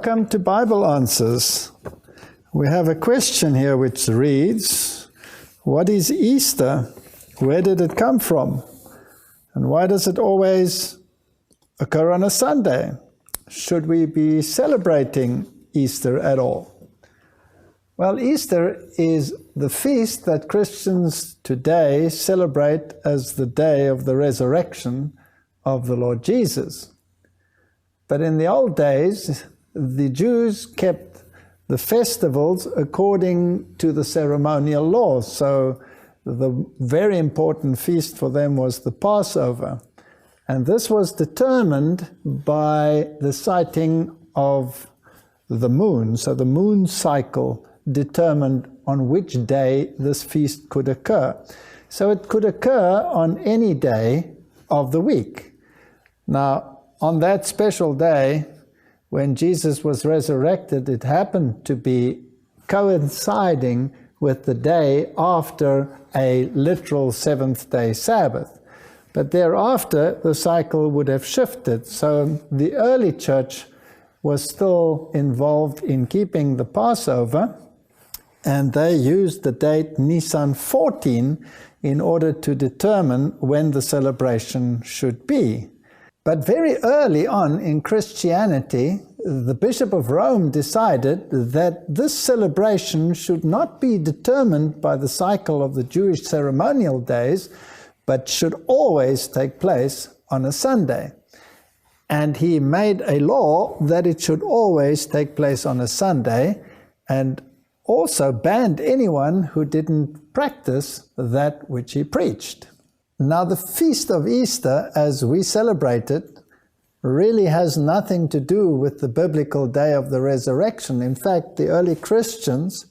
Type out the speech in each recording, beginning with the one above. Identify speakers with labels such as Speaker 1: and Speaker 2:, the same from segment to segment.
Speaker 1: Welcome to Bible Answers. We have a question here which reads, what is Easter? Where did it come from? And why does it always occur on a Sunday? Should we be celebrating Easter at all? Well, Easter is the feast that Christians today celebrate as the day of the resurrection of the Lord Jesus. But in the old days, the Jews kept the festivals according to the ceremonial laws. So the very important feast for them was the Passover. And this was determined by the sighting of the moon. So the moon cycle determined on which day this feast could occur. So it could occur on any day of the week. Now, on that special day, when Jesus was resurrected, it happened to be coinciding with the day after a literal seventh-day Sabbath. But thereafter, the cycle would have shifted. So the early church was still involved in keeping the Passover, and they used the date Nisan 14 in order to determine when the celebration should be. But very early on in Christianity, the Bishop of Rome decided that this celebration should not be determined by the cycle of the Jewish ceremonial days, but should always take place on a Sunday. And he made a law that it should always take place on a Sunday, and also banned anyone who didn't practice that which he preached. Now, the Feast of Easter, as we celebrate it, really has nothing to do with the biblical day of the resurrection. In fact, the early Christians,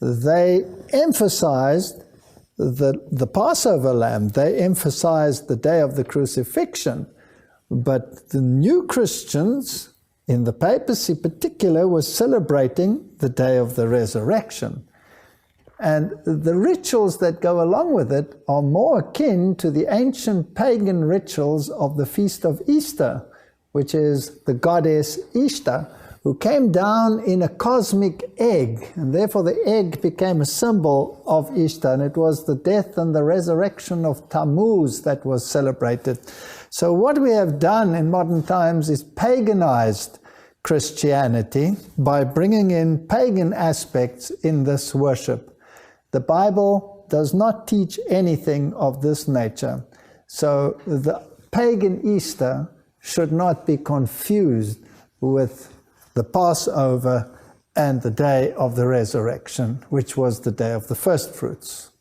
Speaker 1: they emphasized the Passover lamb. They emphasized the day of the crucifixion. But the new Christians, in the papacy in particular, were celebrating the day of the resurrection. And the rituals that go along with it are more akin to the ancient pagan rituals of the Feast of Easter, which is the goddess Ishtar, who came down in a cosmic egg, and therefore the egg became a symbol of Ishtar, and it was the death and the resurrection of Tammuz that was celebrated. So what we have done in modern times is paganized Christianity by bringing in pagan aspects in this worship. The Bible does not teach anything of this nature. So the pagan Easter should not be confused with the Passover and the day of the resurrection, which was the day of the first fruits.